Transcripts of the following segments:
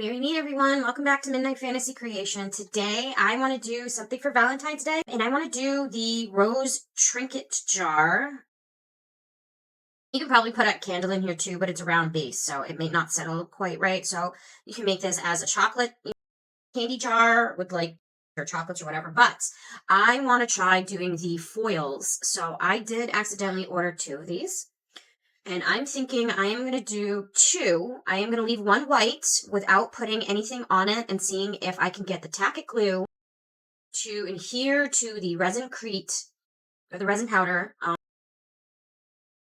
Merry me, everyone. Welcome back to Midnight Fantasy Creation. Today, I want to do something for Valentine's Day, and I want to do the rose trinket jar. You can probably put a candle in here too, but it's a round base, so it may not settle quite right. So you can make this as a chocolate candy jar with like your chocolates or whatever. But I want to try doing the foils. So I did accidentally order 2 of these. And I'm thinking I am going to do 2. I am going to leave one white without putting anything on it and seeing if I can get the tacket glue to adhere to the resin crete or the resin powder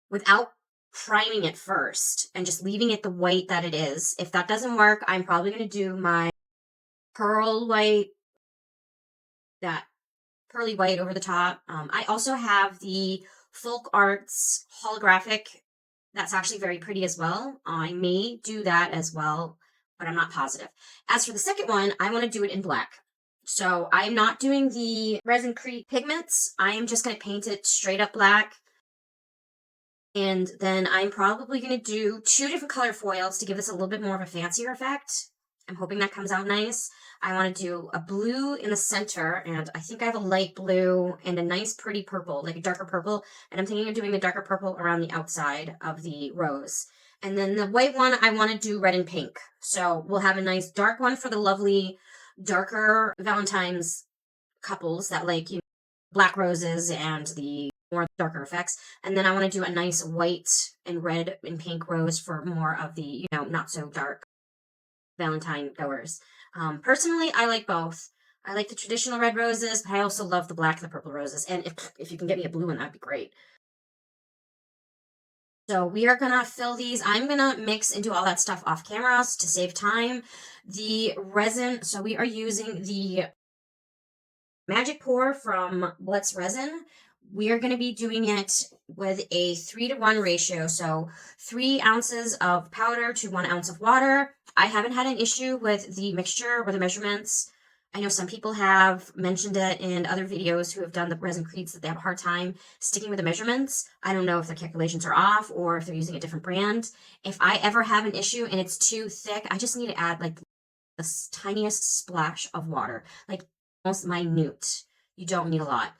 without priming it first and just leaving it the white that it is. If that doesn't work, I'm probably going to do my pearl white, that pearly white over the top. I also have the Folk Arts holographic. That's actually very pretty as well. I may do that as well, but I'm not positive. As for the second one, I want to do it in black. So I'm not doing the resin crete pigments. I am just going to paint it straight up black. And then I'm probably going to do 2 different color foils to give this a little bit more of a fancier effect. I'm hoping that comes out nice. I want to do a blue in the center, and I think I have a light blue and a nice pretty purple, like a darker purple, and I'm thinking of doing the darker purple around the outside of the rose. And then the white one, I want to do red and pink. So we'll have a nice dark one for the lovely darker Valentine's couples that like, black roses and the more darker effects. And then I want to do a nice white and red and pink rose for more of the, not so dark Valentine goers. Personally, I like both. I like the traditional red roses, but I also love the black and the purple roses. And if you can get me a blue one, that'd be great. So we are going to fill these. I'm going to mix and do all that stuff off cameras to save time. The resin, so we are using the Magic Pour from Blitz Resin. We are going to be doing it with a 3-to-1 ratio. So 3 ounces of powder to 1 ounce of water. I haven't had an issue with the mixture or the measurements. I know some people have mentioned it in other videos who have done the resin cretes that they have a hard time sticking with the measurements. I don't know if their calculations are off or if they're using a different brand. If I ever have an issue and it's too thick, I just need to add like the tiniest splash of water, like almost minute. You don't need a lot.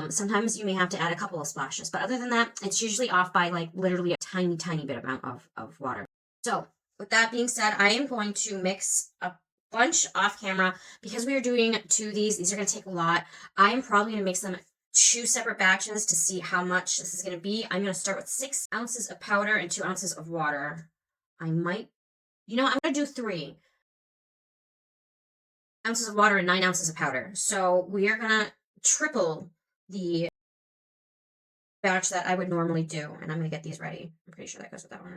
Sometimes you may have to add a couple of splashes, but other than that, it's usually off by like literally a tiny, tiny bit amount of water. So with that being said, I am going to mix a bunch off camera because we are doing 2 of these. These are going to take a lot. I'm probably going to mix them 2 separate batches to see how much this is going to be. I'm going to start with 6 ounces of powder and 2 ounces of water. I'm going to do 3 ounces of water and 9 ounces of powder. So we are going to triple the batch that I would normally do, and I'm going to get these ready. I'm pretty sure that goes with that one.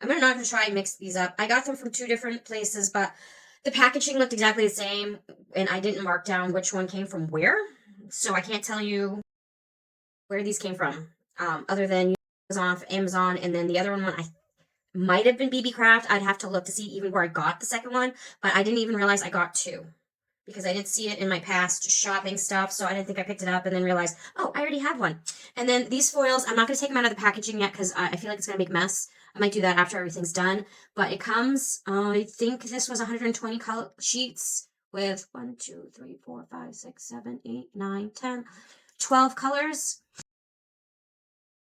I'm not going to try and mix these up. I got them from 2 different places, but the packaging looked exactly the same, and I didn't mark down which one came from where, so I can't tell you where these came from, other than Amazon, and then the other one I might have been BB Craft. I'd have to look to see even where I got the second one, but I didn't even realize I got 2. Because I didn't see it in my past shopping stuff, so I didn't think I picked it up, and then realized, oh, I already have one. And then these foils, I'm not going to take them out of the packaging yet because I feel like it's going to make a mess. I might do that after everything's done. But it comes, I think this was 120 sheets with 1, 2, 3, 4, 5, 6, 7, 8, 9, 10, 12 colors.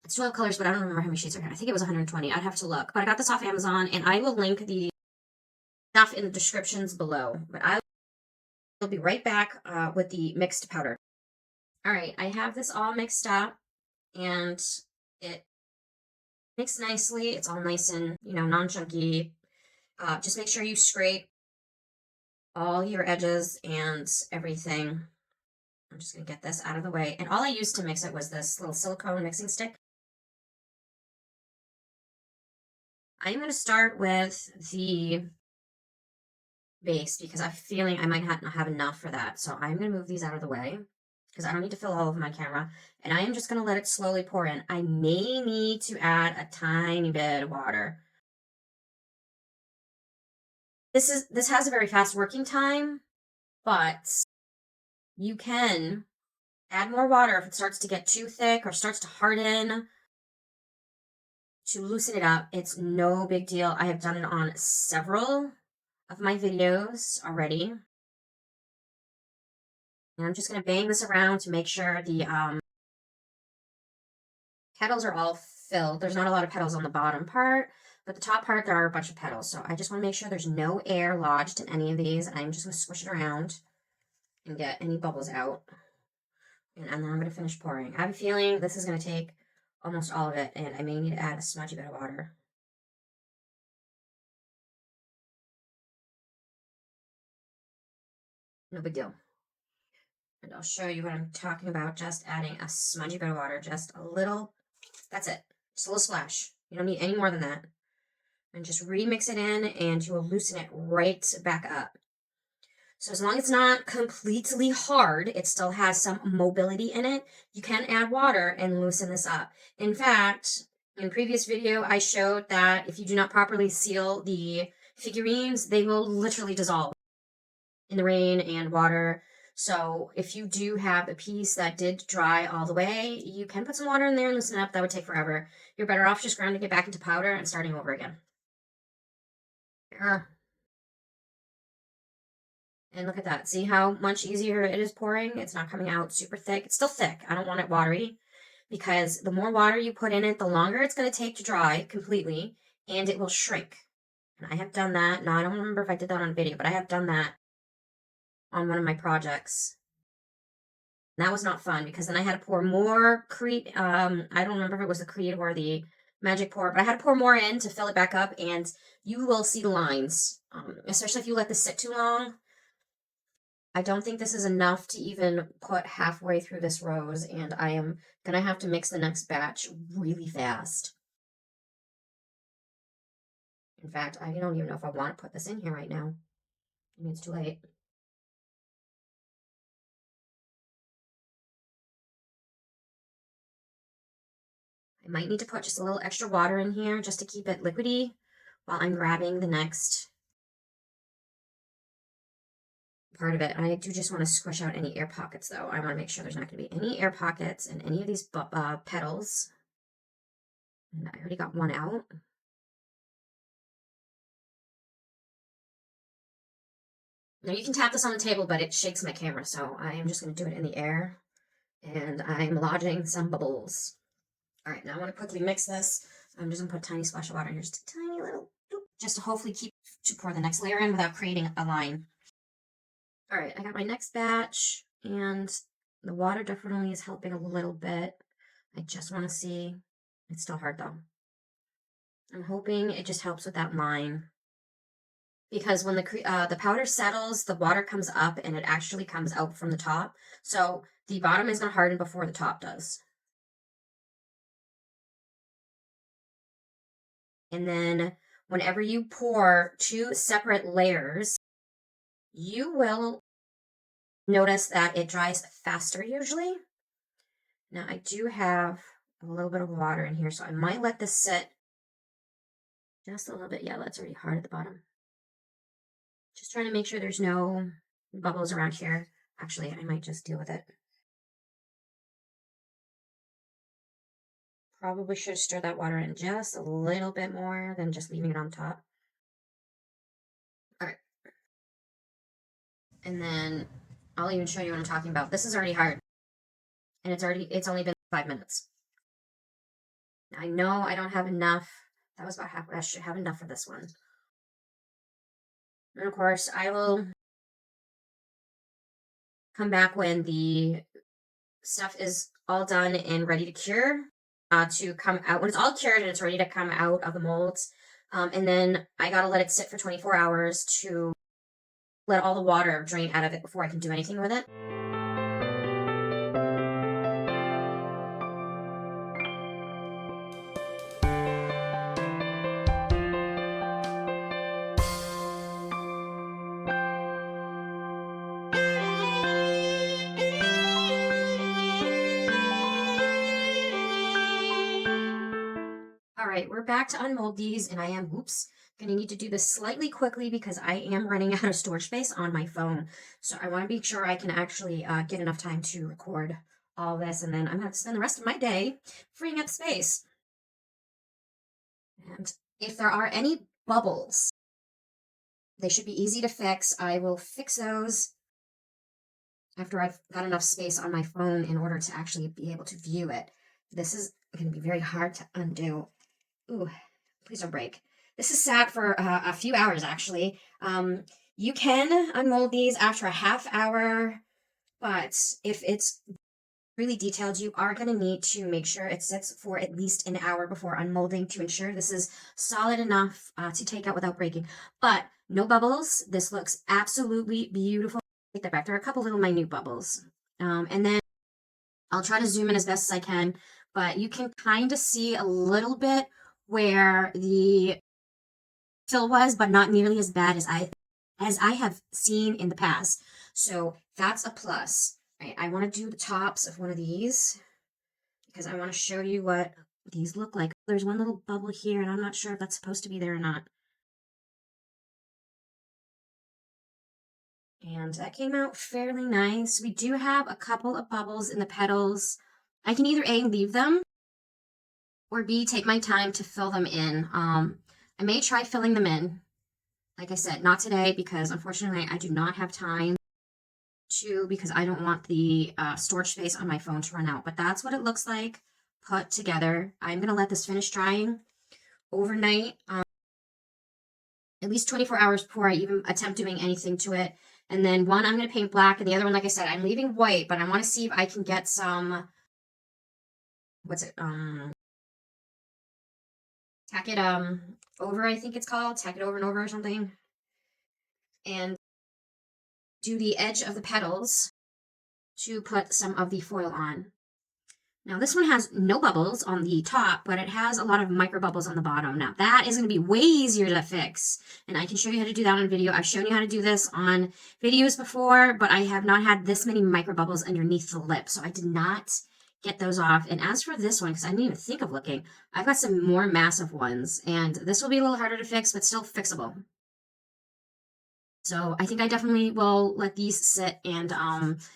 It's 12 colors, but I don't remember how many sheets are here. I think it was 120. I'd have to look. But I got this off Amazon, and I will link the stuff in the descriptions below. But I'll be right back with the mixed powder. All right, I have this all mixed up, and it mixed nicely. It's all nice and, non-chunky. Just make sure you scrape all your edges and everything. I'm just going to get this out of the way. And all I used to mix it was this little silicone mixing stick. I'm going to start with the base because I'm feeling I might not have enough for that. So I'm going to move these out of the way because I don't need to fill all of my camera. And I am just going to let it slowly pour in. I may need to add a tiny bit of water. This has a very fast working time, but you can add more water if it starts to get too thick or starts to harden. To loosen it up, it's no big deal. I have done it on several of my videos already. And I'm just going to bang this around to make sure the petals are all filled. There's not a lot of petals on the bottom part, but the top part, there are a bunch of petals. So I just want to make sure there's no air lodged in any of these. And I'm just going to squish it around and get any bubbles out. And then I'm going to finish pouring. I have a feeling this is going to take almost all of it, and I may need to add a smudgy bit of water. No big deal. And I'll show you what I'm talking about. Just adding a smudgy bit of water, just a little. That's it. Just a little splash. You don't need any more than that. And just remix it in, and you will loosen it right back up. So as long as it's not completely hard, it still has some mobility in it, you can add water and loosen this up. In fact, in previous video, I showed that if you do not properly seal the figurines, they will literally dissolve in the rain and water. So if you do have a piece that did dry all the way, you can put some water in there and loosen it up. That would take forever. You're better off just grounding it back into powder and starting over again. And look at that. See how much easier it is pouring? It's not coming out super thick. It's still thick. I don't want it watery because the more water you put in it, the longer it's going to take to dry completely, and it will shrink. And I have done that. Now, I don't remember if I did that on video, but I have done that on one of my projects. And that was not fun because then I had to pour more I don't remember if it was the Creed or the Magic Pour, but I had to pour more in to fill it back up, and you will see the lines, especially if you let this sit too long. I don't think this is enough to even put halfway through this rose, and I am going to have to mix the next batch really fast. In fact, I don't even know if I want to put this in here right now. I mean, it's too late. I might need to put just a little extra water in here just to keep it liquidy while I'm grabbing the next part of it. I do just want to squish out any air pockets, though. I want to make sure there's not going to be any air pockets in any of these petals. And I already got one out. Now you can tap this on the table, but it shakes my camera, so I am just going to do it in the air. And I'm lodging some bubbles. All right, now I want to quickly mix this. I'm just going to put a tiny splash of water in here, just a tiny little, just to hopefully keep to pour the next layer in without creating a line. All right, I got my next batch, and the water definitely is helping a little bit. I just want to see. It's still hard, though. I'm hoping it just helps with that line. Because when the powder settles, the water comes up and it actually comes out from the top. So the bottom is going to harden before the top does. And then whenever you pour two separate layers, you will notice that it dries faster usually. Now I do have a little bit of water in here, so I might let this sit just a little bit. Yeah, that's already hard at the bottom. Just trying to make sure there's no bubbles around here. Actually, I might just deal with it. Probably should stir that water in just a little bit more than just leaving it on top. All right. And then I'll even show you what I'm talking about. This is already hard. And it's only been 5 minutes. I know I don't have enough. That was about halfway. I should have enough for this one. And of course, I will come back when the stuff is all done and ready to cure. To come out when it's all cured and it's ready to come out of the molds. And then I gotta let it sit for 24 hours to let all the water drain out of it before I can do anything with it. All right, we're back to unmold these, and I am, gonna need to do this slightly quickly because I am running out of storage space on my phone. So I want to be sure I can actually get enough time to record all this, and then I'm gonna have to spend the rest of my day freeing up space. And if there are any bubbles They should be easy to fix. I will fix those after I've got enough space on my phone in order to actually be able to view it. This is going to be very hard to undo. Ooh, please don't break. This is sat for a few hours, actually. You can unmold these after a half hour, but if it's really detailed, you are going to need to make sure it sits for at least an hour before unmolding to ensure this is solid enough to take out without breaking. But no bubbles. This looks absolutely beautiful. Take that back. There are a couple little minute bubbles. And then I'll try to zoom in as best as I can, but you can kind of see a little bit where the fill was, but not nearly as bad as I have seen in the past. So that's a plus. Right, I want to do the tops of one of these because I want to show you what these look like. There's one little bubble here, and I'm not sure if that's supposed to be there or not. And that came out fairly nice. We do have a couple of bubbles in the petals. I can either A, leave them, or B, take my time to fill them in. I may try filling them in. Like I said, not today because unfortunately I do not have time to, because I don't want the storage space on my phone to run out. But that's what it looks like put together. I'm going to let this finish drying overnight, at least 24 hours before I even attempt doing anything to it. And then one I'm going to paint black, and the other one, like I said, I'm leaving white, but I want to see if I can get some, tack it over, I think it's called, tack it over and over or something. And do the edge of the petals to put some of the foil on. Now this one has no bubbles on the top, but it has a lot of micro bubbles on the bottom. Now that is going to be way easier to fix, and I can show you how to do that on video. I've shown you how to do this on videos before, but I have not had this many micro bubbles underneath the lip, so I did not get those off. And as for this one, because I didn't even think of looking, I've got some more massive ones, and this will be a little harder to fix, but still fixable. So I think I definitely will let these sit, and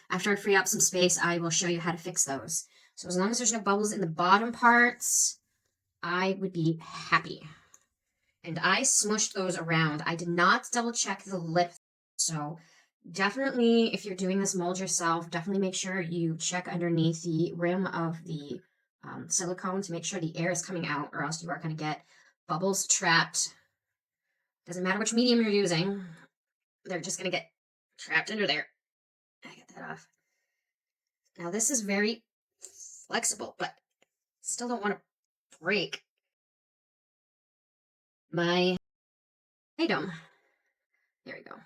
after I free up some space, I will show you how to fix those. So as long as there's no bubbles in the bottom parts, I would be happy. And I smushed those around. I did not double check the lip. So definitely, if you're doing this mold yourself, definitely make sure you check underneath the rim of the silicone to make sure the air is coming out, or else you are going to get bubbles trapped. Doesn't matter which medium you're using. They're just going to get trapped under there. I get that off. Now this is very flexible, but still don't want to break my item. There we go.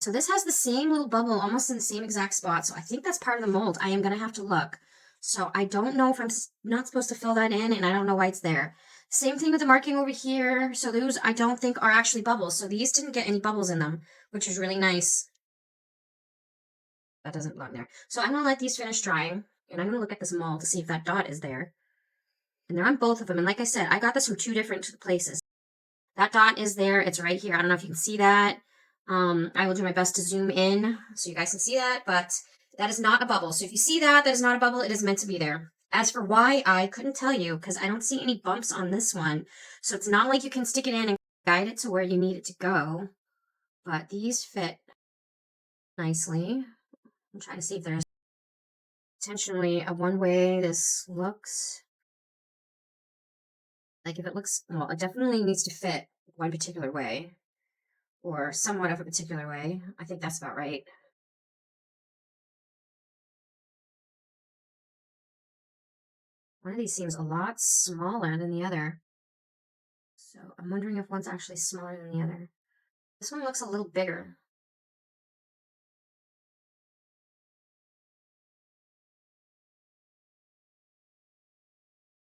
So this has the same little bubble almost in the same exact spot. So I think that's part of the mold. I am going to have to look. So I don't know if I'm not supposed to fill that in, and I don't know why it's there. Same thing with the marking over here. So those I don't think are actually bubbles. So these didn't get any bubbles in them, which is really nice. That doesn't belong there. So I'm going to let these finish drying, and I'm going to look at this mold to see if that dot is there. And they're on both of them. And like I said, I got this from 2 different places. That dot is there. It's right here. I don't know if you can see that. I will do my best to zoom in so you guys can see that, but that is not a bubble. So if you see that, that is not a bubble. It is meant to be there. As for why, I couldn't tell you because I don't see any bumps on this one. So it's not like you can stick it in and guide it to where you need it to go. But these fit nicely. I'm trying to see if there's potentially a one way this looks. Like if it looks, well, it definitely needs to fit one particular way. Or somewhat of a particular way. I think that's about right. One of these seems a lot smaller than the other. So I'm wondering if one's actually smaller than the other. This one looks a little bigger.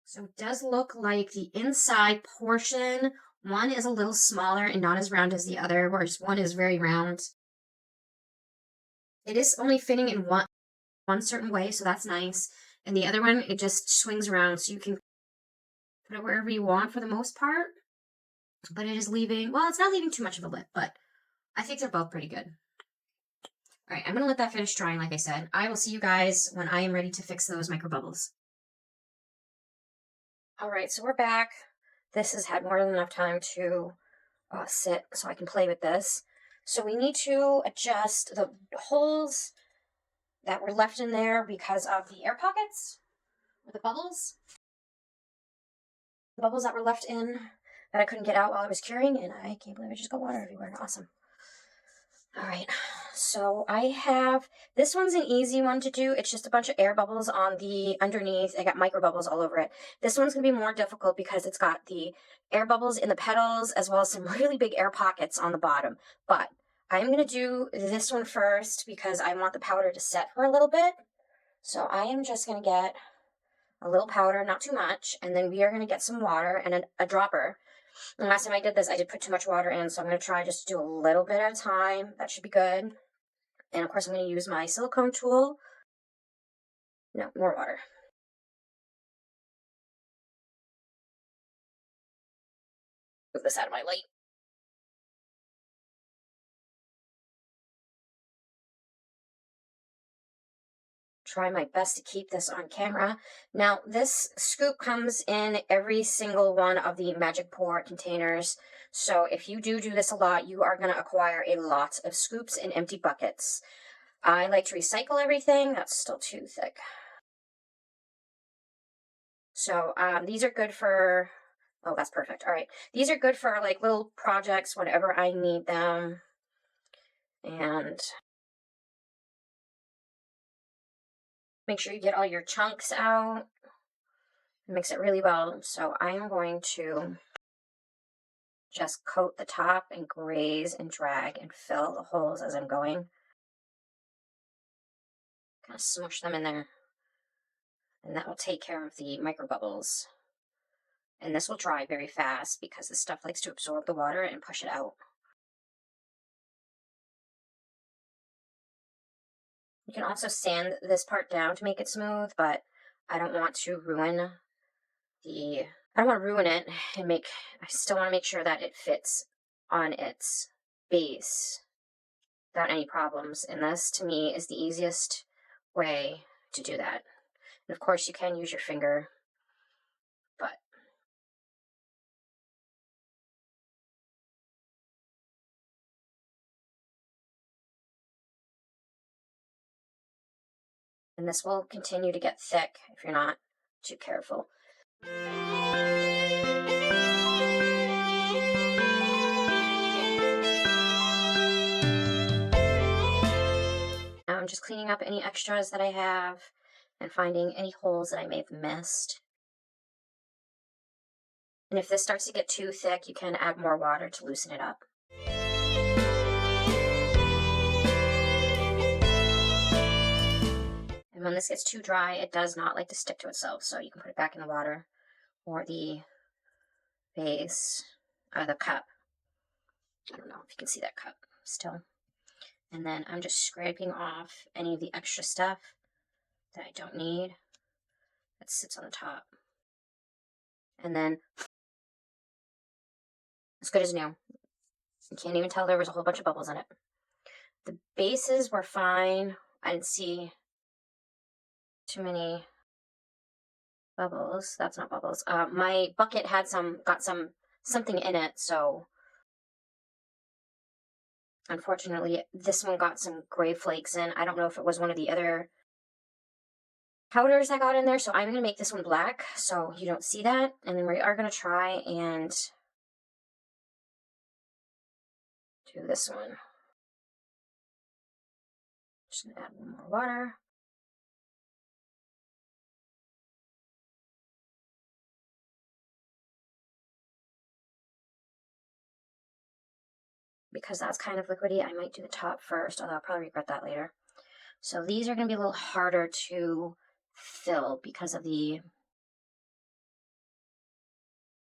So it does look like the inside portion, one is a little smaller and not as round as the other, whereas one is very round. It is only fitting in one certain way, so that's nice. And the other one, it just swings around, so you can put it wherever you want for the most part. But it is leaving, well, it's not leaving too much of a lip, but I think they're both pretty good. All right, I'm going to let that finish drying, like I said. I will see you guys when I am ready to fix those micro bubbles. All right, so we're back. This has had more than enough time to sit so I can play with this. So we need to adjust the holes that were left in there because of the air pockets, or the bubbles. The bubbles that were left in that I couldn't get out while I was curing, and I can't believe I just got water everywhere. Awesome. All right, so I have, this one's an easy one to do. It's just a bunch of air bubbles on the underneath. I got micro bubbles all over it. This one's gonna be more difficult because it's got the air bubbles in the petals as well as some really big air pockets on the bottom. But I'm gonna do this one first because I want the powder to set for a little bit. So I am just gonna get a little powder, not too much, and then we are gonna get some water and a dropper. And last time I did this, I did put too much water in, so I'm going to try just to do a little bit at a time. That should be good. And of course, I'm going to use my silicone tool. No, more water. Move this out of my light. Try my best to keep this on camera. Now, this scoop comes in every single one of the Magic Pour containers. So if you do this a lot, you are going to acquire a lot of scoops in empty buckets. I like to recycle everything. That's still too thick. So these are good for, oh, that's perfect. All right. These are good for like little projects whenever I need them. And make sure you get all your chunks out. Mix it really well. So I am going to just coat the top and graze and drag and fill the holes as I'm going. Kind of smush them in there. And that will take care of the micro bubbles. And this will dry very fast because this stuff likes to absorb the water and push it out. You can also sand this part down to make it smooth, but I don't want to ruin I don't want to ruin it and I still want to make sure that it fits on its base without any problems. And this, to me, is the easiest way to do that. And of course, you can use your finger, but and this will continue to get thick if you're not too careful. Now I'm just cleaning up any extras that I have and finding any holes that I may have missed. And if this starts to get too thick, you can add more water to loosen it up. And when this gets too dry, it does not like to stick to itself, so you can put it back in the water or the vase, or the cup. I don't know if you can see that cup still. And then I'm just scraping off any of the extra stuff that I don't need that sits on the top. And then it's good as new. You can't even tell there was a whole bunch of bubbles in it. The bases were fine. I didn't see too many bubbles. That's not bubbles. My bucket had got something in it, so unfortunately this one got some gray flakes in. I don't know if it was one of the other powders that got in there, so I'm going to make this one black so you don't see that. And then we are going to try and do this one. Just going to add a little more water. Because that's kind of liquidy, I might do the top first, although I'll probably regret that later. So these are going to be a little harder to fill because of the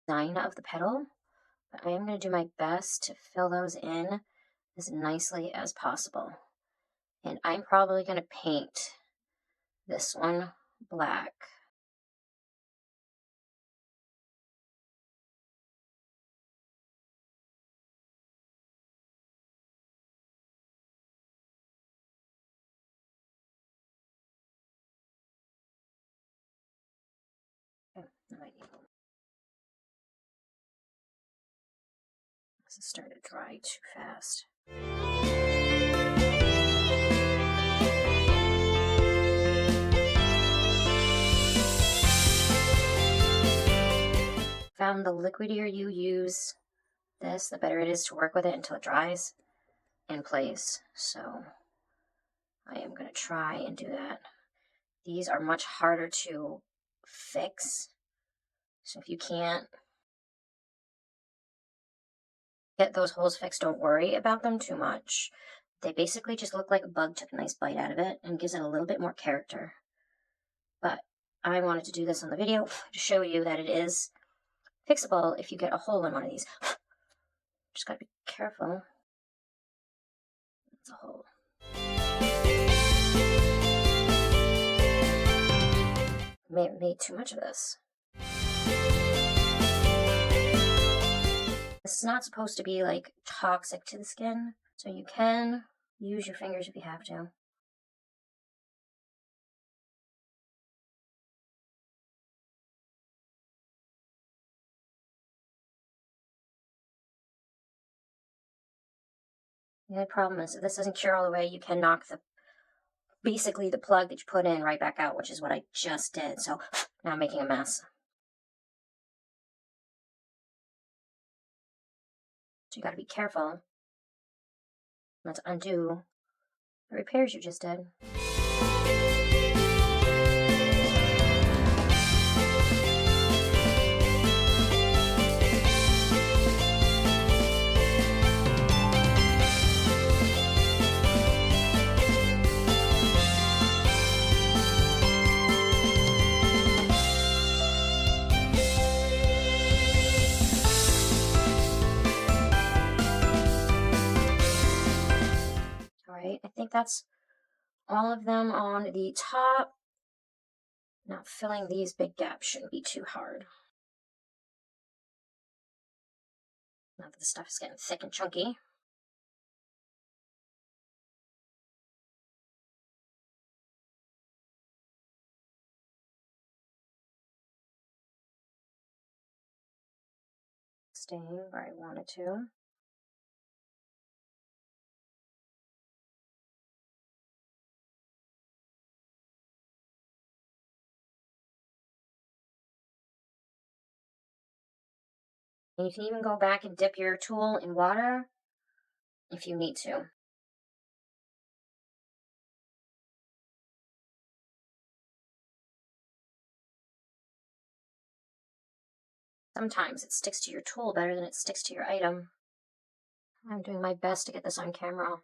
design of the petal. But I am going to do my best to fill those in as nicely as possible. And I'm probably going to paint this one black. Okay, This has started to dry too fast. Found the liquidier you use this, the better it is to work with it until it dries in place. So I am going to try and do that. These are much harder to fix. So if you can't get those holes fixed, don't worry about them too much. They basically just look like a bug took a nice bite out of it and gives it a little bit more character. But I wanted to do this on the video to show you that it is fixable if you get a hole in one of these. Just gotta be careful. It's a hole. Made too much of this. This is not supposed to be like toxic to the skin, so you can use your fingers if you have to. The only problem is if this doesn't cure all the way, you can knock basically the plug that you put in right back out, which is what I just did. So now I'm making a mess. So you gotta be careful not to undo the repairs you just did. I think that's all of them on the top. Now filling these big gaps shouldn't be too hard. Now that the stuff is getting thick and chunky. Staying where I wanted to. And you can even go back and dip your tool in water if you need to. Sometimes it sticks to your tool better than it sticks to your item. I'm doing my best to get this on camera.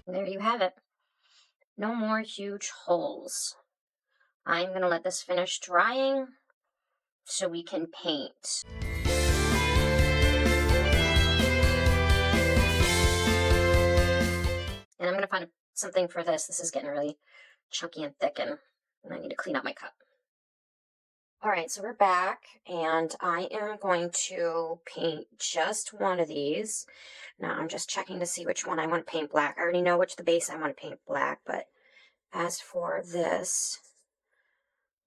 There you have it. No more huge holes. I'm going to let this finish drying so we can paint. And I'm going to find something for this. This is getting really chunky and thick, and I need to clean up my cup. All right, so we're back, and I am going to paint just one of these. Now, I'm just checking to see which one I want to paint black. I already know which the base I want to paint black, but as for this,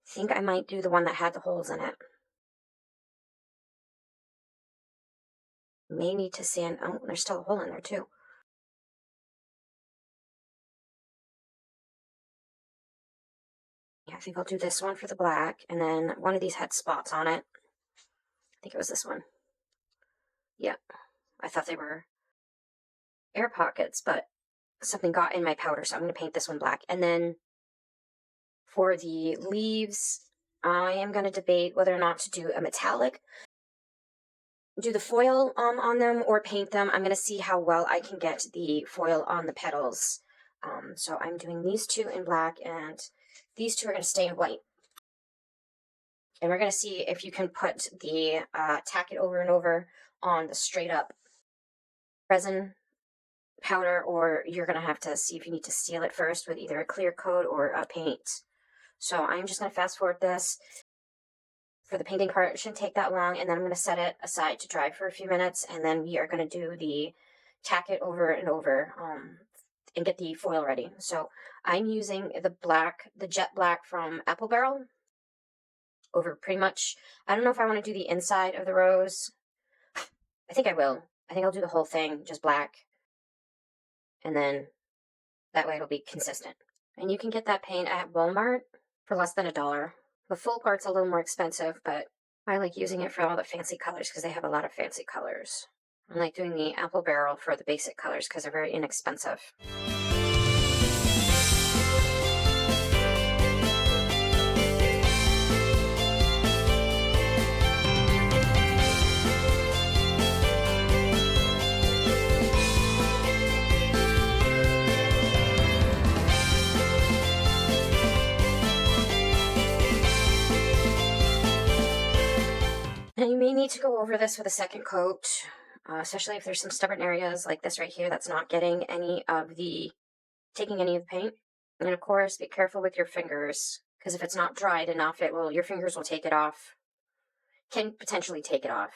I think I might do the one that had the holes in it. May need to sand. Oh, there's still a hole in there, too. Yeah, I think I'll do this one for the black, and then one of these had spots on it. I think it was this one. Yep. I thought they were air pockets, but something got in my powder, so I'm going to paint this one black. And then for the leaves, I am going to debate whether or not to do a metallic, do the foil on them, or paint them. I'm going to see how well I can get the foil on the petals. So I'm doing these two in black, and these two are going to stay in white. And we're going to see if you can put the, tack it over and over on the straight up resin powder, or you're going to have to see if you need to seal it first with either a clear coat or a paint. So I'm just going to fast forward this. For the painting part, it shouldn't take that long, and then I'm going to set it aside to dry for a few minutes, and then we are going to do the tack it over and over and get the foil ready. So I'm using the jet black from Apple Barrel over pretty much, I don't know if I want to do the inside of the rose. I think I will. I think I'll do the whole thing, just black. And then that way it'll be consistent. And you can get that paint at Wal Mart for less than $1. The full part's a little more expensive, but I like using it for all the fancy colors because they have a lot of fancy colors. I like doing the Apple Barrel for the basic colors because they're very inexpensive. Now you may need to go over this with a second coat, especially if there's some stubborn areas like this right here that's not getting taking any of the paint. And of course, be careful with your fingers, because if it's not dried enough, your fingers will take it off, can potentially take it off.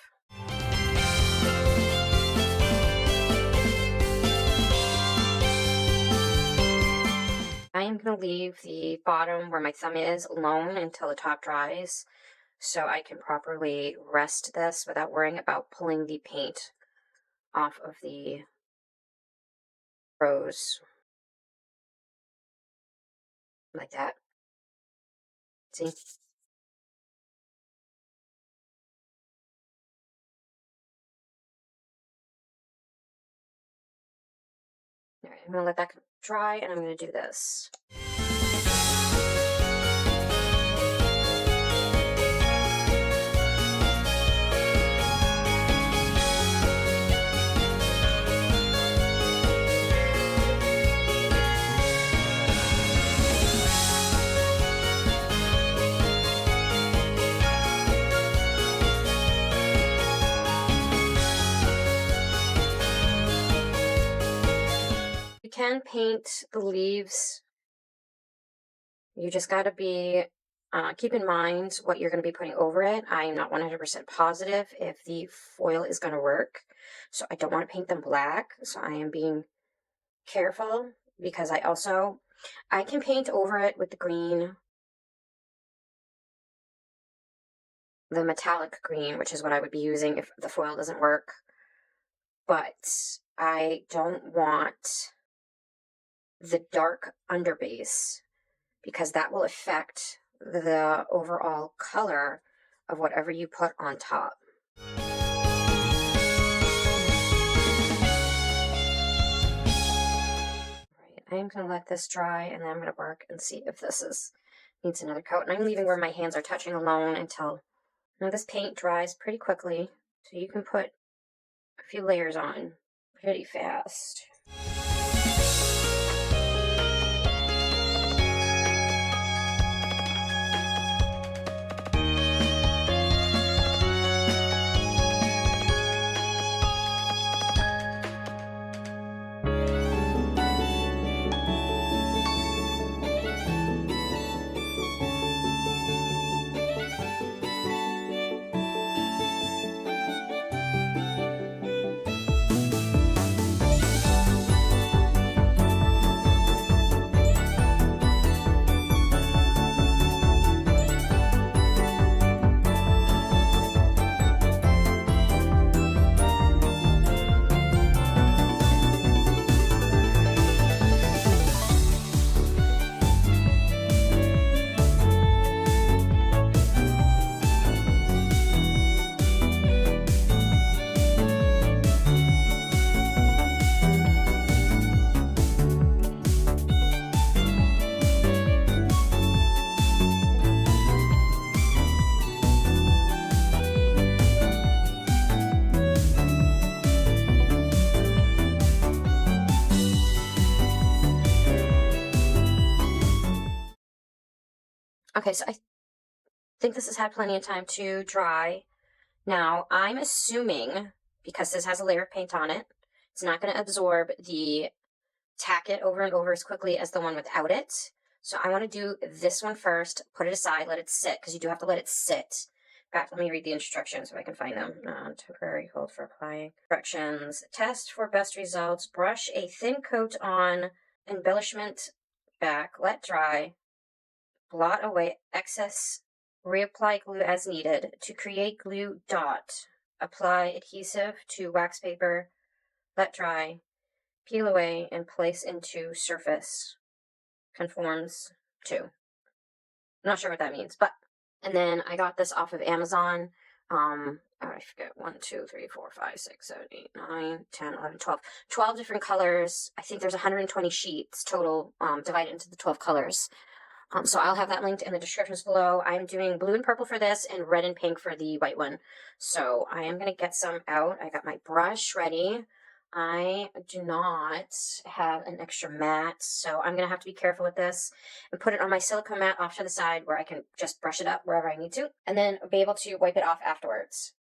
I am going to leave the bottom where my thumb is alone until the top dries, so I can properly rest this without worrying about pulling the paint off of the rose. Like that. See? Alright, I'm going to let that dry, and I'm going to do this. You can paint the leaves. You just got to be, keep in mind what you're going to be putting over it. I am not 100% positive if the foil is going to work, so I don't want to paint them black. So I am being careful because I can paint over it with the green, the metallic green, which is what I would be using if the foil doesn't work. But I don't want the dark underbase because that will affect the overall color of whatever you put on top. Right, I am going to let this dry, and then I'm going to work and see if this needs another coat. And I'm leaving where my hands are touching alone until, this paint dries pretty quickly, so you can put a few layers on pretty fast. Okay, so think this has had plenty of time to dry. Now, I'm assuming, because this has a layer of paint on it, it's not going to absorb the tack it over and over as quickly as the one without it. So I want to do this one first, put it aside, let it sit, because you do have to let it sit. In fact, let me read the instructions so I can find them. Temporary hold for applying. Directions. Test for best results. Brush a thin coat on embellishment back. Let dry. Blot away excess. Reapply glue as needed. To create glue dot. Apply adhesive to wax paper. Let dry. Peel away and place into surface. Conforms to. I'm not sure what that means, but. And then I got this off of Amazon. I forget, 1, 2, 3, 4, 5, 6, 7, 8, 9, 10, 11, 12. 12 different colors. I think there's 120 sheets total, divided into the 12 colors. So I'll have that linked in the descriptions below. I'm doing blue and purple for this and red and pink for the white one. So I am going to get some out. I got my brush ready. I do not have an extra mat, so I'm going to have to be careful with this and put it on my silicone mat off to the side where I can just brush it up wherever I need to, and then be able to wipe it off afterwards.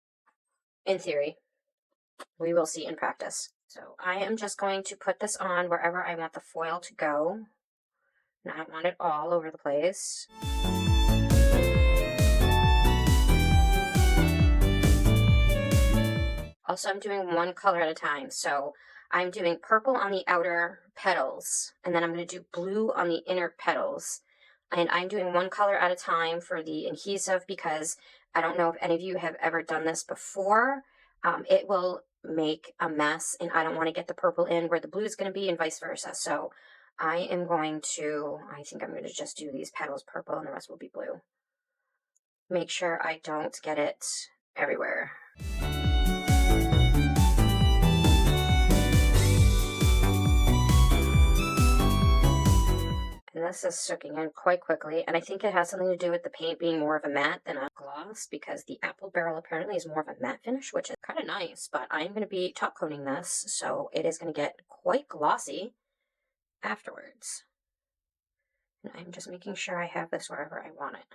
In theory. We will see in practice. So I am just going to put this on wherever I want the foil to go. And I don't want it all over the place. Also, I'm doing one color at a time. So I'm doing purple on the outer petals, and then I'm going to do blue on the inner petals. And I'm doing one color at a time for the adhesive because I don't know if any of you have ever done this before. It will make a mess, and I don't want to get the purple in where the blue is going to be and vice versa. So I think I'm going to just do these petals purple and the rest will be blue. Make sure I don't get it everywhere. And this is soaking in quite quickly, and I think it has something to do with the paint being more of a matte than a gloss, because the apple barrel apparently is more of a matte finish, which is kind of nice, but I'm going to be top coating this, so it is going to get quite glossy afterwards. And I'm just making sure I have this wherever I want it.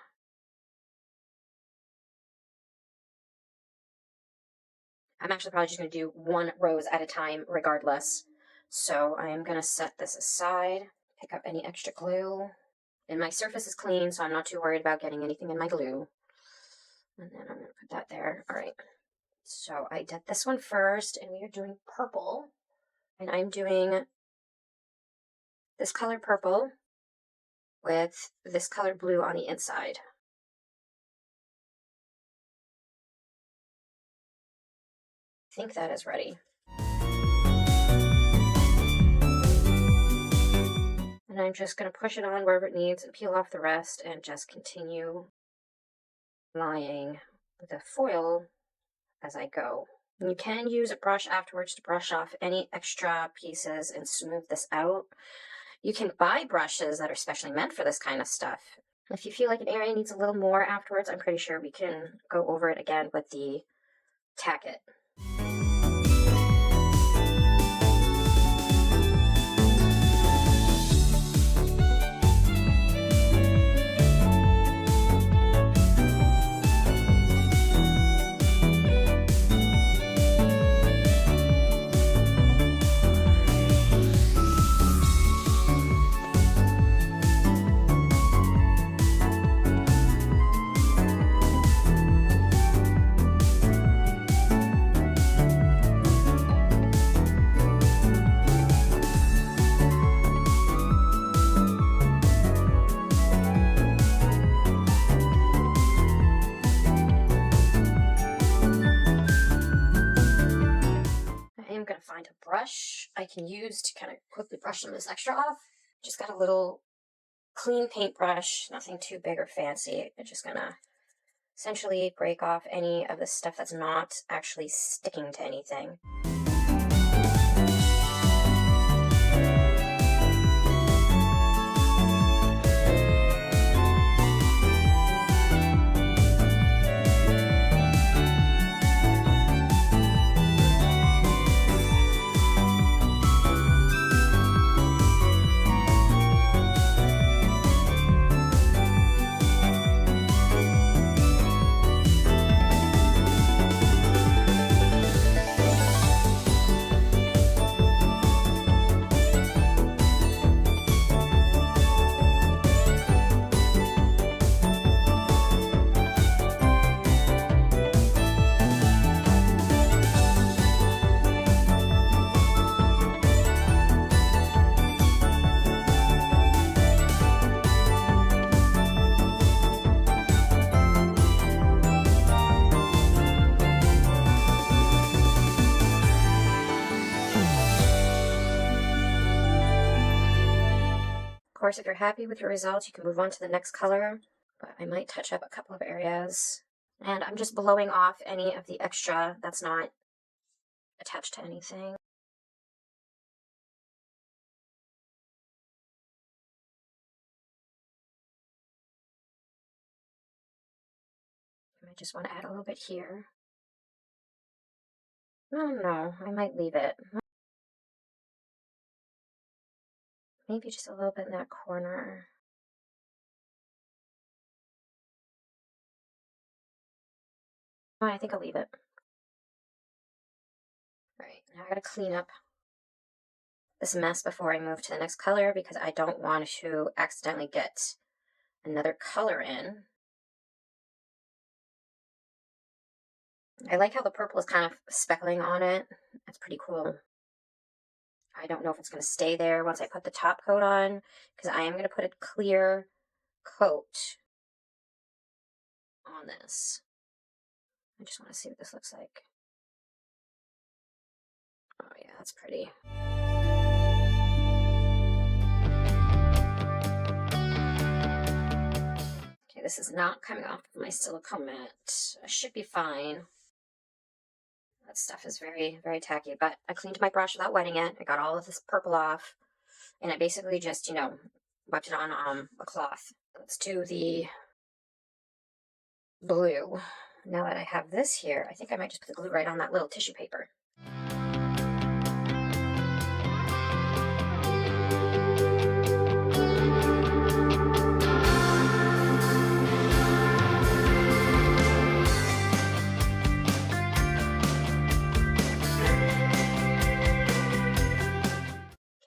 I'm actually probably just going to do one rose at a time regardless. So I am going to set this aside. Pick up any extra glue. And my surface is clean, so I'm not too worried about getting anything in my glue. And then I'm going to put that there. All right. So I did this one first, and we are doing purple. And I'm doing this color purple with this color blue on the inside. I think that is ready. And I'm just going to push it on wherever it needs and peel off the rest and just continue applying the foil as I go. And you can use a brush afterwards to brush off any extra pieces and smooth this out. You can buy brushes that are specially meant for this kind of stuff. If you feel like an area needs a little more afterwards, I'm pretty sure we can go over it again with the tacket. Find a brush I can use to kind of quickly brush some of this extra off. Just got a little clean paintbrush, nothing too big or fancy. I'm just gonna essentially break off any of the stuff that's not actually sticking to anything. course, if you're happy with your results, you can move on to the next color, but I might touch up a couple of areas. And I'm just blowing off any of the extra that's not attached to anything. I might just want to add a little bit here. No, I might leave it. Maybe just a little bit in that corner. Oh, I think I'll leave it. All right, now I gotta clean up this mess before I move to the next color because I don't want to accidentally get another color in. I like how the purple is kind of speckling on it. That's pretty cool. I don't know if it's going to stay there once I put the top coat on, because I am going to put a clear coat on this. I just want to see what this looks like. Oh yeah, that's pretty. Okay, this is not coming off of my silicone mat. I should be fine. That stuff is very, very tacky, but I cleaned my brush without wetting it. I got all of this purple off, and I basically just, you know, wiped it on a cloth. Let's do the blue. Now that I have this here, I think I might just put the glue right on that little tissue paper.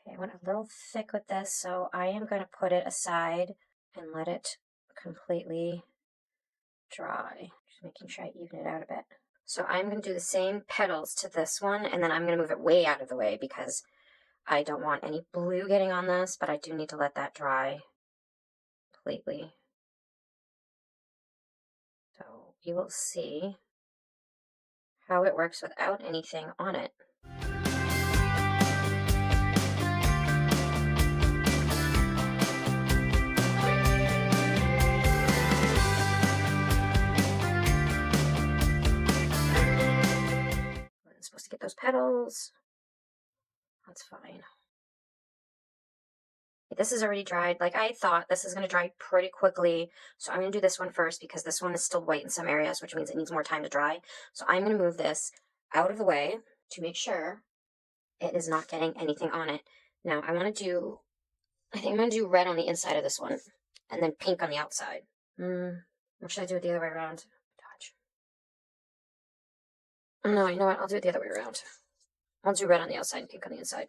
Okay, I went a little thick with this, so I am going to put it aside and let it completely dry. Just making sure I even it out a bit. So I'm going to do the same petals to this one, and then I'm going to move it way out of the way because I don't want any blue getting on this, but I do need to let that dry completely. So you will see how it works without anything on it. I'm supposed to get those petals. That's fine. This is already dried. Like I thought, this is going to dry pretty quickly. So I'm going to do this one first because this one is still white in some areas, which means it needs more time to dry. So I'm going to move this out of the way to make sure it is not getting anything on it. Now I want to do, I think I'm going to do red on the inside of this one and then pink on the outside. Or should I do it the other way around? No, you know what? I'll do it the other way around. I'll do red on the outside and pink on the inside.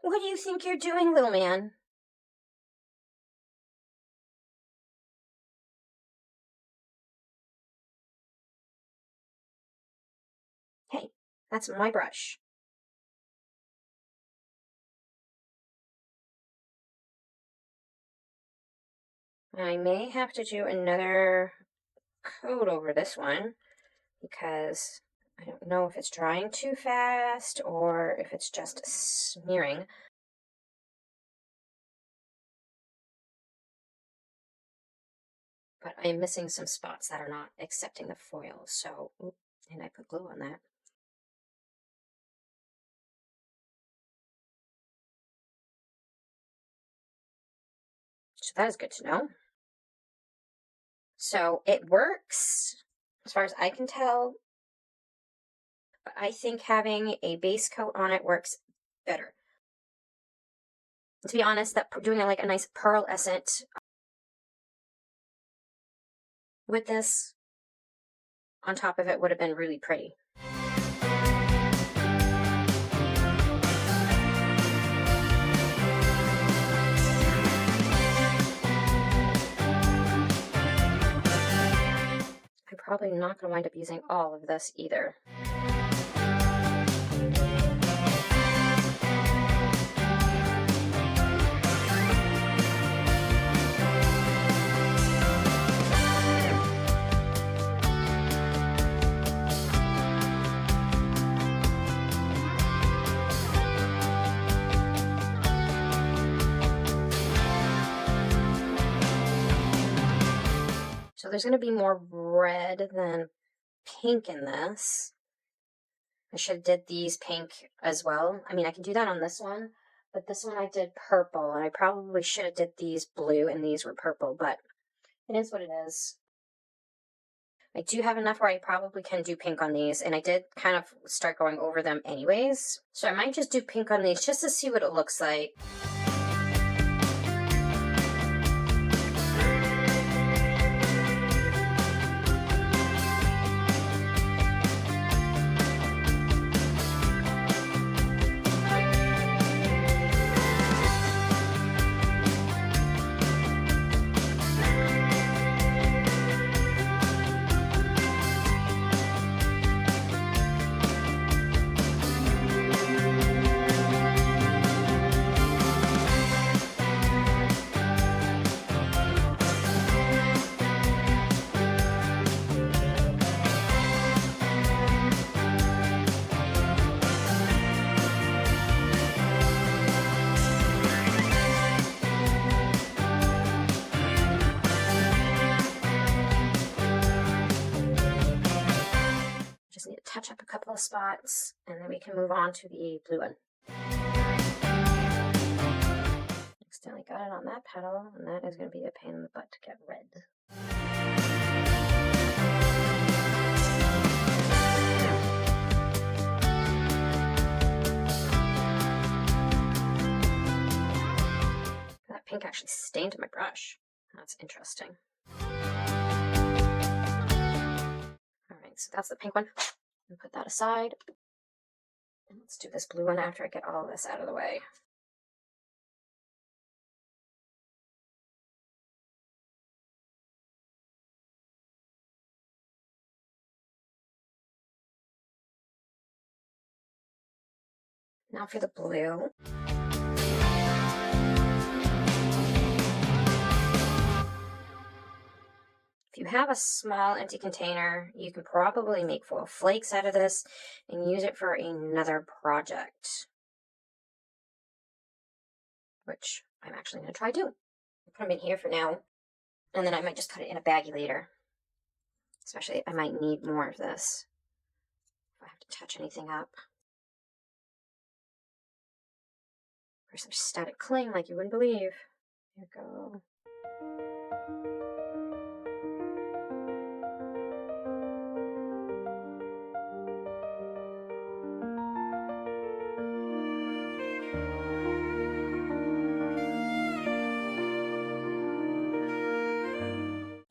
What do you think you're doing, little man? Hey, that's my brush. I may have to do another coat over this one because I don't know if it's drying too fast or if it's just smearing. But I am missing some spots that are not accepting the foil, so, and I put glue on that. So that is good to know. So it works, as far as I can tell, but I think having a base coat on it works better. To be honest, that doing like a nice pearlescent with this on top of it would have been really pretty. I'm probably not going to wind up using all of this either. there's going to be more red than pink in this. I should have did these pink as well. I mean, I can do that on this one, but this one I did purple, and I probably should have did these blue and these were purple, but it is what it is. I do have enough where I probably can do pink on these, and I did kind of start going over them anyways. So I might just do pink on these just to see what it looks like. Just need to touch up a couple of spots, and then we can move on to the blue one. Accidentally got it on that petal, and that is going to be a pain in the butt to get red. That pink actually stained my brush. That's interesting. Alright, so that's the pink one. And put that aside. And let's do this blue one after I get all of this out of the way. Now for the blue. If you have a small empty container, you can probably make foil flakes out of this and use it for another project, which I'm actually going to try doing. I'll put them in here for now, and then I might just put it in a baggie later. Especially if I might need more of this if I have to touch anything up. For some static cling like you wouldn't believe. Here we go.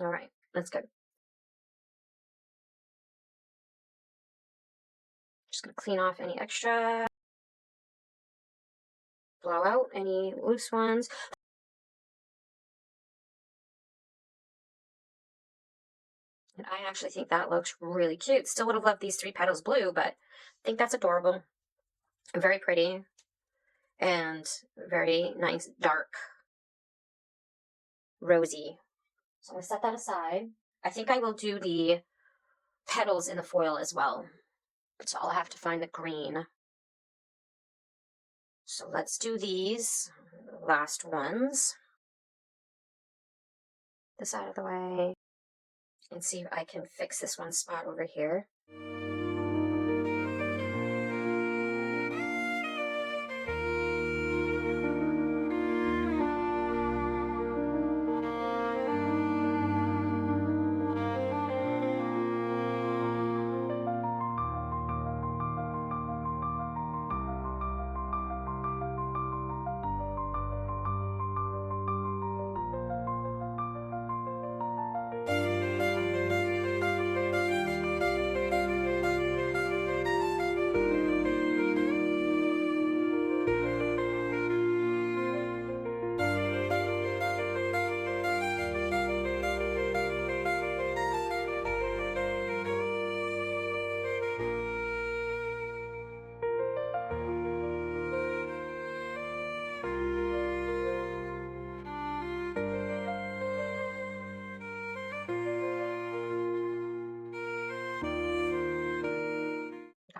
Alright, that's good. Just going to clean off any extra. Blow out any loose ones. And I actually think that looks really cute. Still would have loved these 3 petals blue, but I think that's adorable. Very pretty. And very nice, dark, rosy. So I'm going to set that aside. I think I will do the petals in the foil as well. So I'll have to find the green. So let's do these last ones. This out of the way. And see if I can fix this one spot over here.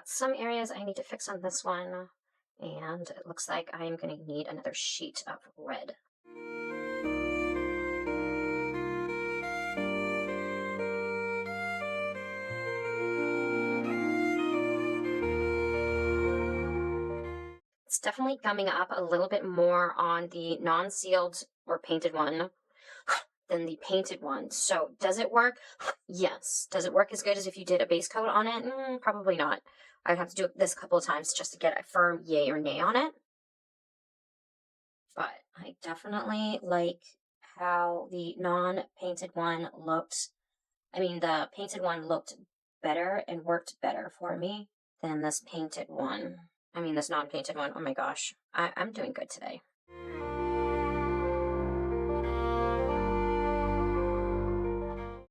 Some areas I need to fix on this one, and it looks like I am going to need another sheet of red. It's definitely gumming up a little bit more on the non-sealed or painted one than the painted one. So does it work? Yes. Does it work as good as if you did a base coat on it? Probably not. I'd have to do this a couple of times just to get a firm yay or nay on it. But I definitely like how the non-painted one looked. I mean, the painted one looked better and worked better for me than this painted one. I mean, this non-painted one. Oh my gosh. I'm doing good today.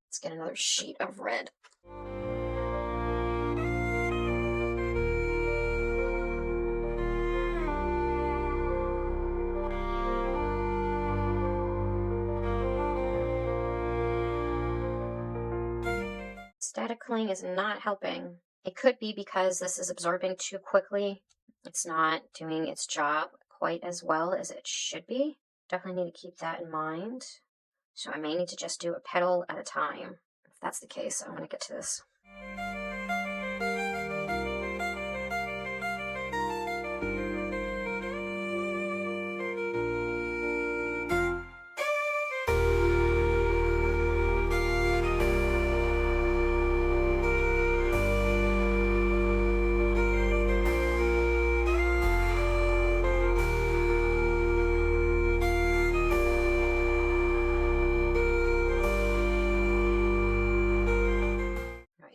Let's get another sheet of red. Static cling is not helping. It could be because this is absorbing too quickly. It's not doing its job quite as well as it should be. Definitely need to keep that in mind. So I may need to just do a petal at a time. If that's the case, I'm going to get to this.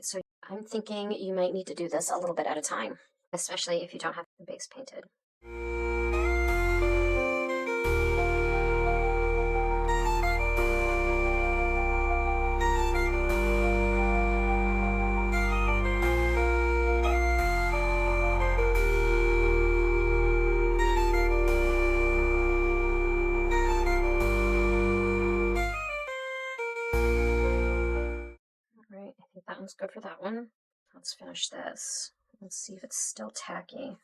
So I'm thinking you might need to do this a little bit at a time, especially if you don't have the base painted. Alright, I think that one's good for that one. Let's finish this. Let's see if it's still tacky.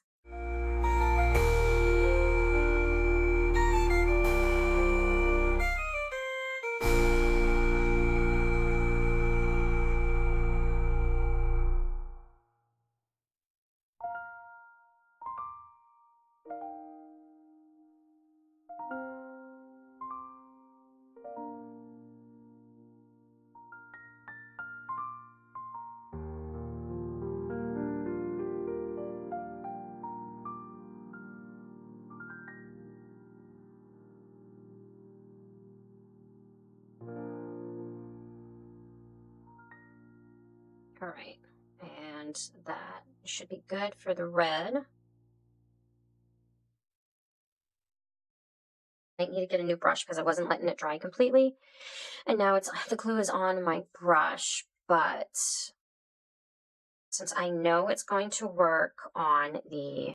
All right, and that should be good for the red. I need to get a new brush because I wasn't letting it dry completely. And now the glue is on my brush, but since I know it's going to work on the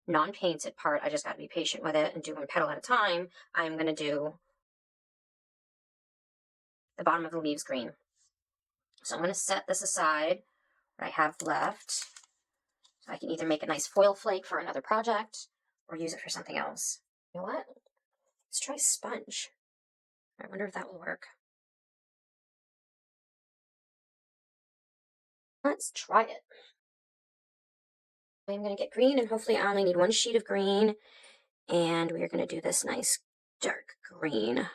non-painted part, I just got to be patient with it and do one petal at a time. I'm going to do the bottom of the leaves green. So I'm going to set this aside, what I have left, so I can either make a nice foil flake for another project or use it for something else. You know what? Let's try sponge. I wonder if that will work. Let's try it. I'm going to get green, and hopefully I only need one sheet of green, and we are going to do this nice dark green.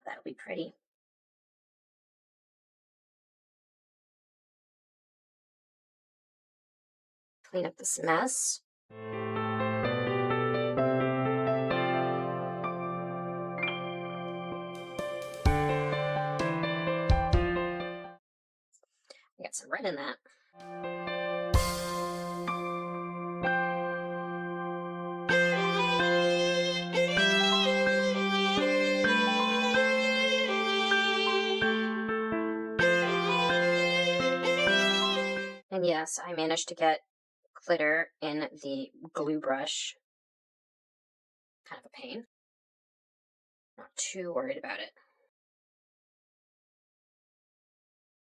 That'll be pretty. Clean up this mess. I got some red in that. And yes, I managed to get glitter in the glue brush. Kind of a pain. Not too worried about it.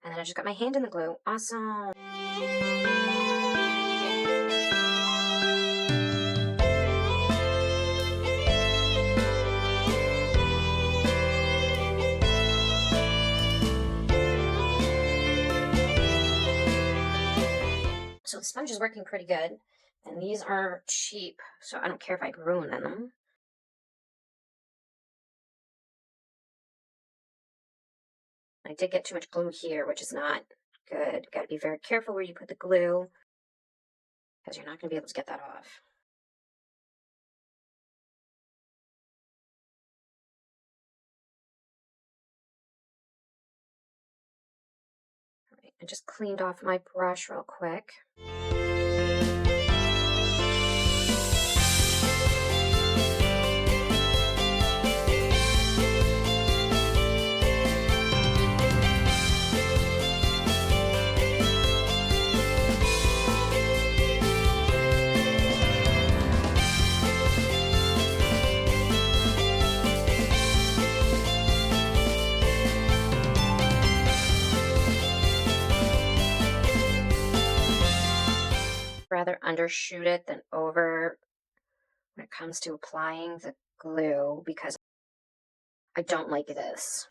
And then I just got my hand in the glue. Awesome. sponge is working pretty good. And these are cheap, so I don't care if I ruin them. I did get too much glue here, which is not good. Got to be very careful where you put the glue, because you're not going to be able to get that off. All right, I just cleaned off my brush real quick. Rather undershoot it than over when it comes to applying the glue, because I don't like this.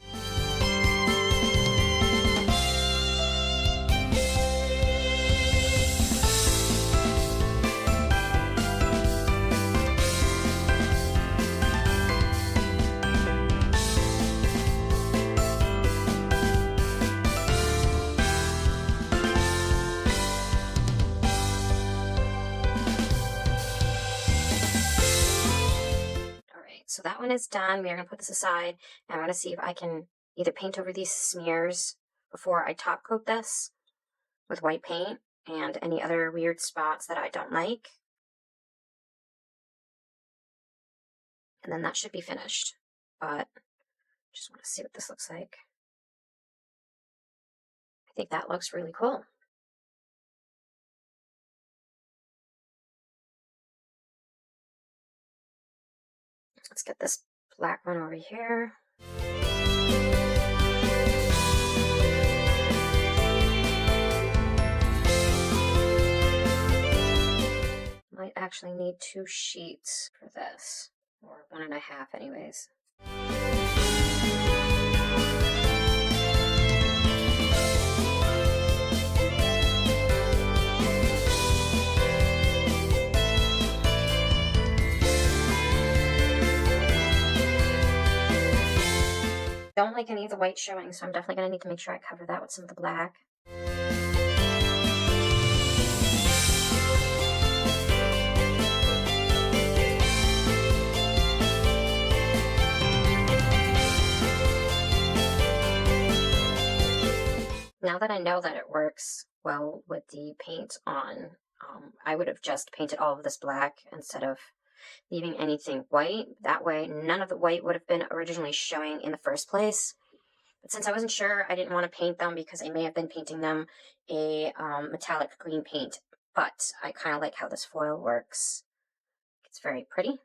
So that one is done. We are going to put this aside, and I'm going to see if I can either paint over these smears before I top coat this with white paint and any other weird spots that I don't like. And then that should be finished. But just want to see what this looks like. I think that looks really cool. Let's get this black one over here. Might actually need 2 sheets for this, or 1.5 anyways. Don't like any of the white showing, so I'm definitely going to need to make sure I cover that with some of the black. Now that I know that it works well with the paint on, I would have just painted all of this black instead of leaving anything white. That way, none of the white would have been originally showing in the first place. But since I wasn't sure, I didn't want to paint them because I may have been painting them a metallic green paint. But I kind of like how this foil works. It's very pretty.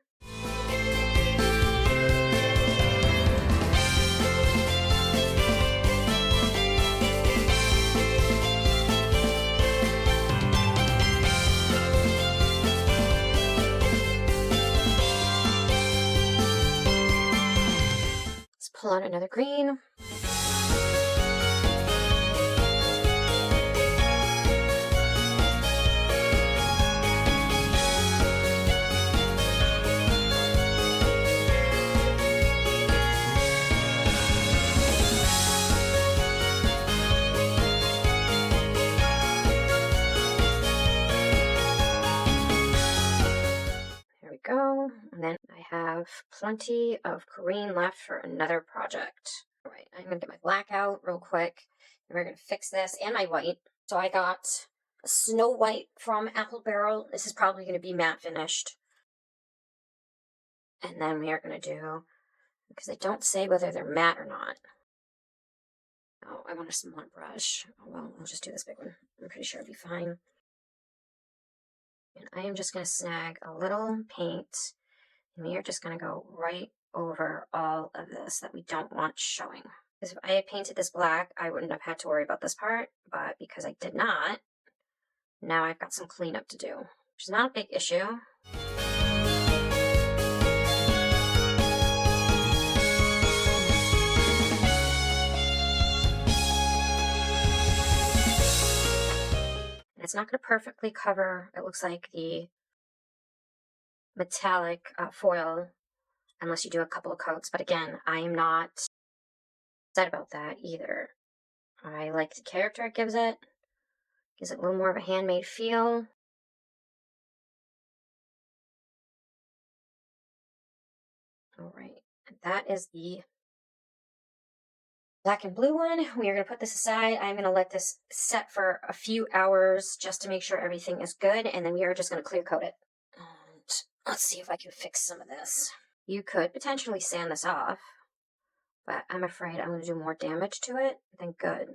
Pull out another green. There we go. And then I have plenty of green left for another project. All right, I'm going to get my black out real quick, and we're going to fix this and my white. So I got a Snow White from Apple Barrel. This is probably going to be matte finished. And then we are going to do, because they don't say whether they're matte or not. Oh, I want a smaller brush. Oh, well, I'll just do this big one. I'm pretty sure it'll be fine. And I am just going to snag a little paint, and we are just going to go right over all of this that we don't want showing. Because if I had painted this black, I wouldn't have had to worry about this part, but because I did not, now I've got some cleanup to do, which is not a big issue. It's not going to perfectly cover, it looks like, the metallic foil unless you do a couple of coats. But again, I am not upset about that either. I like the character it gives it. Gives it a little more of a handmade feel. All right, and that is the black and blue one. We are going to put this aside. I'm going to let this set for a few hours just to make sure everything is good, and then we are just going to clear coat it. And let's see if I can fix some of this. You could potentially sand this off, but I'm afraid I'm going to do more damage to it than good.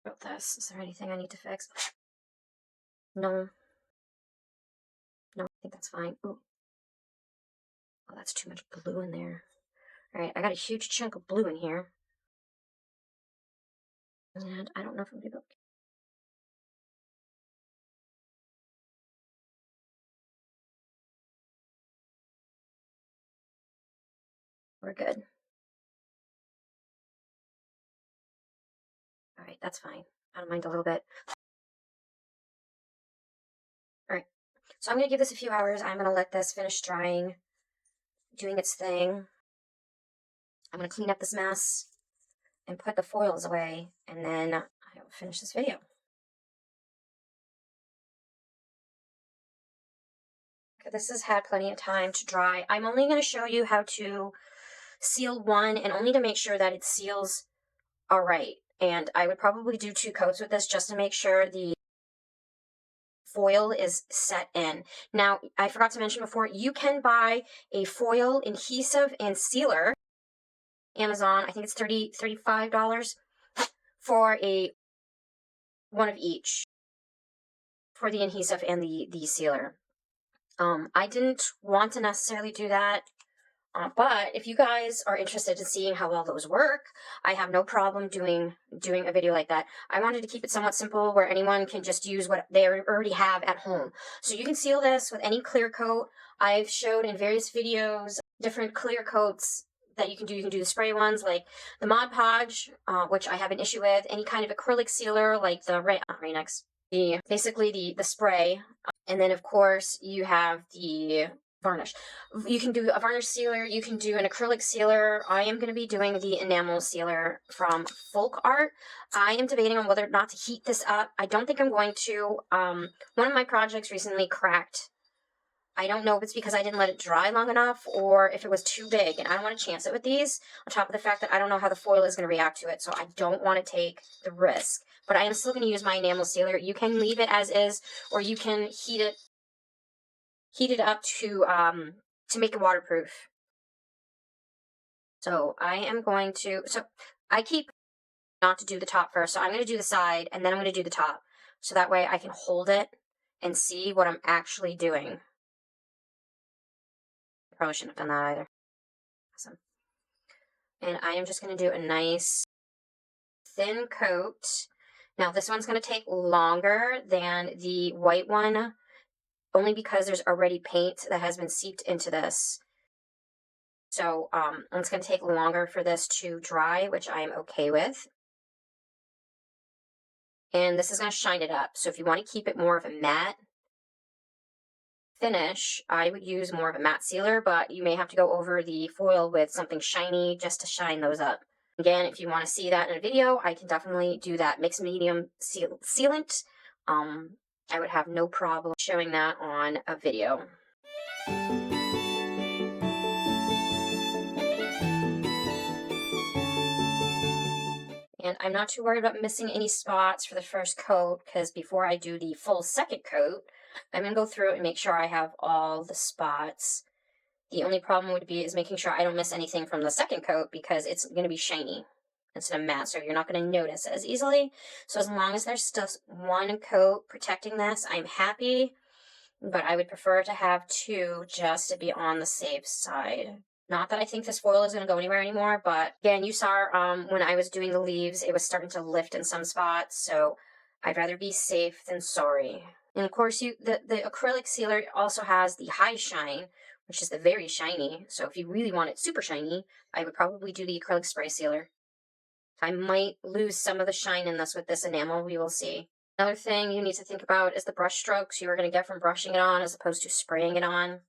About this, is there anything I need to fix? No. No, I think that's fine. Ooh. Oh, that's too much blue in there. Alright, I got a huge chunk of blue in here. And I don't know if I'm going to be able to... We're good. Alright, that's fine. I don't mind a little bit. Alright, so I'm going to give this a few hours. I'm going to let this finish drying, doing its thing. I'm going to clean up this mess and put the foils away, and then I will finish this video. Okay, this has had plenty of time to dry. I'm only going to show you how to seal one, and only to make sure that it seals all right. And I would probably do 2 coats with this just to make sure the foil is set in. Now, I forgot to mention before, you can buy a foil adhesive and sealer. Amazon, I think it's $35 for one of each for the adhesive and the sealer. I didn't want to necessarily do that. But if you guys are interested in seeing how well those work, I have no problem doing a video like that. I wanted to keep it somewhat simple where anyone can just use what they already have at home. So you can seal this with any clear coat. I've showed in various videos different clear coats that you can do. You can do the spray ones like the Mod Podge, which I have an issue with. Any kind of acrylic sealer like the Rain-X. Basically the spray. And then of course you have the varnish. You can do a varnish sealer, you can do an acrylic sealer. I am going to be doing the enamel sealer from Folk Art. I am debating on whether or not to heat this up. I don't think I'm going to. One of my projects recently cracked. I don't know if it's because I didn't let it dry long enough or if it was too big, and I don't want to chance it with these, on top of the fact that I don't know how the foil is going to react to it, so I don't want to take the risk. But I am still going to use my enamel sealer. You can leave it as is, or you can heat it up to make it waterproof. So I am going to, so I keep not to do the top first, so I'm going to do the side, and then I'm going to do the top, so that way I can hold it and see what I'm actually doing. I probably shouldn't have done that either. Awesome. And I am just going to do a nice thin coat. Now this one's going to take longer than the white one, only because there's already paint that has been seeped into this. So it's going to take longer for this to dry, which I am okay with. And this is going to shine it up. So if you want to keep it more of a matte finish, I would use more of a matte sealer, but you may have to go over the foil with something shiny just to shine those up. Again, if you want to see that in a video, I can definitely do that mixed medium sealant. I would have no problem showing that on a video. And I'm not too worried about missing any spots for the first coat, because before I do the full second coat, I'm going to go through and make sure I have all the spots. The only problem would be is making sure I don't miss anything from the second coat, because it's going to be shiny instead of matte, so you're not going to notice as easily. So as long as there's still one coat protecting this, I'm happy, but I would prefer to have 2 just to be on the safe side. Not that I think this foil is going to go anywhere anymore, but again, you saw when I was doing the leaves, it was starting to lift in some spots, so I'd rather be safe than sorry. And of course, the acrylic sealer also has the high shine, which is the very shiny. So if you really want it super shiny, I would probably do the acrylic spray sealer. I might lose some of the shine in this with this enamel. We will see. Another thing you need to think about is the brush strokes you are going to get from brushing it on as opposed to spraying it on.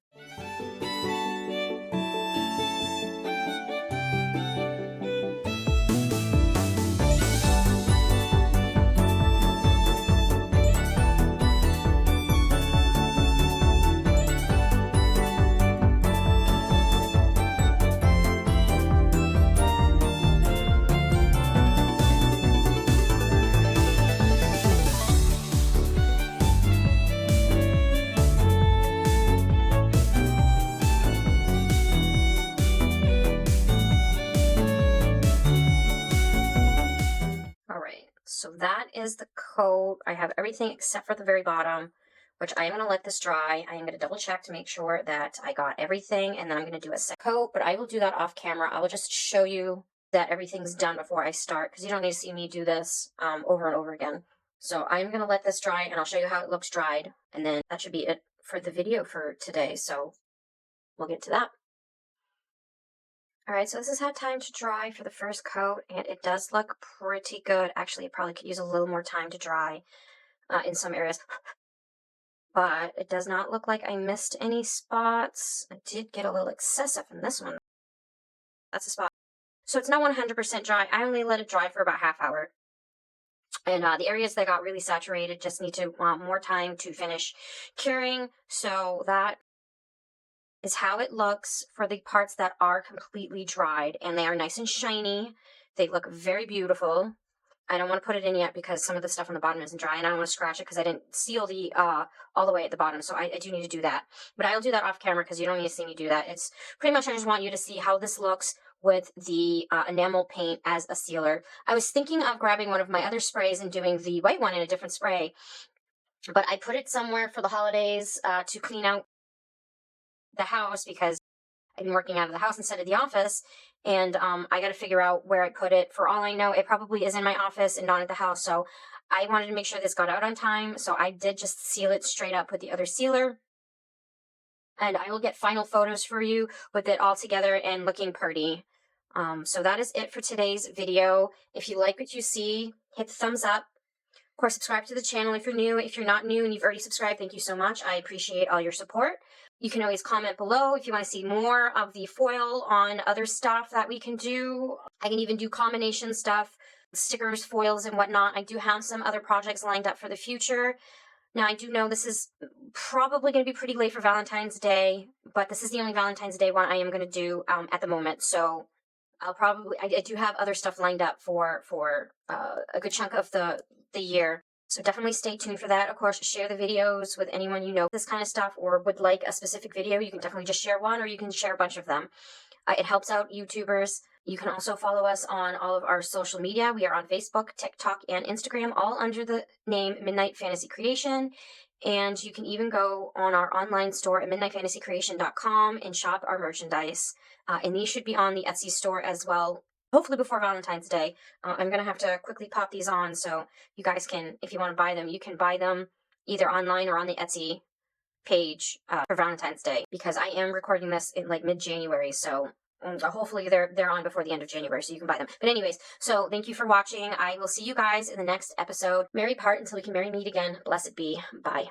So that is the coat. I have everything except for the very bottom, which I am going to let this dry. I am going to double check to make sure that I got everything, and then I'm going to do a second coat, but I will do that off camera. I will just show you that everything's done before I start, because you don't need to see me do this over and over again. So I'm going to let this dry, and I'll show you how it looks dried, and then that should be it for the video for today. So we'll get to that. All right, so this has had time to dry for the first coat, and it does look pretty good. Actually, it probably could use a little more time to dry in some areas. But it does not look like I missed any spots. I did get a little excessive in this one. That's a spot. So it's not 100% dry. I only let it dry for about half hour. And the areas that got really saturated just need to want more time to finish curing. So that is how it looks for the parts that are completely dried, and they are nice and shiny. They look very beautiful. I don't want to put it in yet because some of the stuff on the bottom isn't dry, and I don't want to scratch it because I didn't seal the all the way at the bottom, so I do need to do that. But I'll do that off camera because you don't need to see me do that. It's pretty much I just want you to see how this looks with the enamel paint as a sealer. I was thinking of grabbing one of my other sprays and doing the white one in a different spray, but I put it somewhere for the holidays to clean out the house because I've been working out of the house instead of the office, and I got to figure out where I put it. For all I know, it probably is in my office and not at the house, so I wanted to make sure this got out on time, so I did just seal it straight up with the other sealer, and I will get final photos for you with it all together and looking pretty. So that is it for today's video. If you like what you see, hit the thumbs up. Of course, subscribe to the channel if you're new. If you're not new and you've already subscribed, thank you so much. I appreciate all your support. You can always comment below if you want to see more of the foil on other stuff that we can do. I can even do combination stuff, stickers, foils, and whatnot. I do have some other projects lined up for the future. Now, I do know this is probably going to be pretty late for Valentine's Day, but this is the only Valentine's Day one I am going to do at the moment. So I do have other stuff lined up for a good chunk of the year. So definitely stay tuned for that. Of course, share the videos with anyone you know this kind of stuff or would like a specific video. You can definitely just share one, or you can share a bunch of them. It helps out YouTubers. You can also follow us on all of our social media. We are on Facebook, TikTok, and Instagram, all under the name Midnight Fantasy Creation. And you can even go on our online store at midnightfantasycreation.com and shop our merchandise. And these should be on the Etsy store as well, hopefully before Valentine's Day. I'm going to have to quickly pop these on, so you guys can, if you want to buy them, you can buy them either online or on the Etsy page for Valentine's Day, because I am recording this in like mid-January, so hopefully they're on before the end of January, so you can buy them. But anyways, so thank you for watching. I will see you guys in the next episode. Merry part until we can merry meet again. Blessed be. Bye.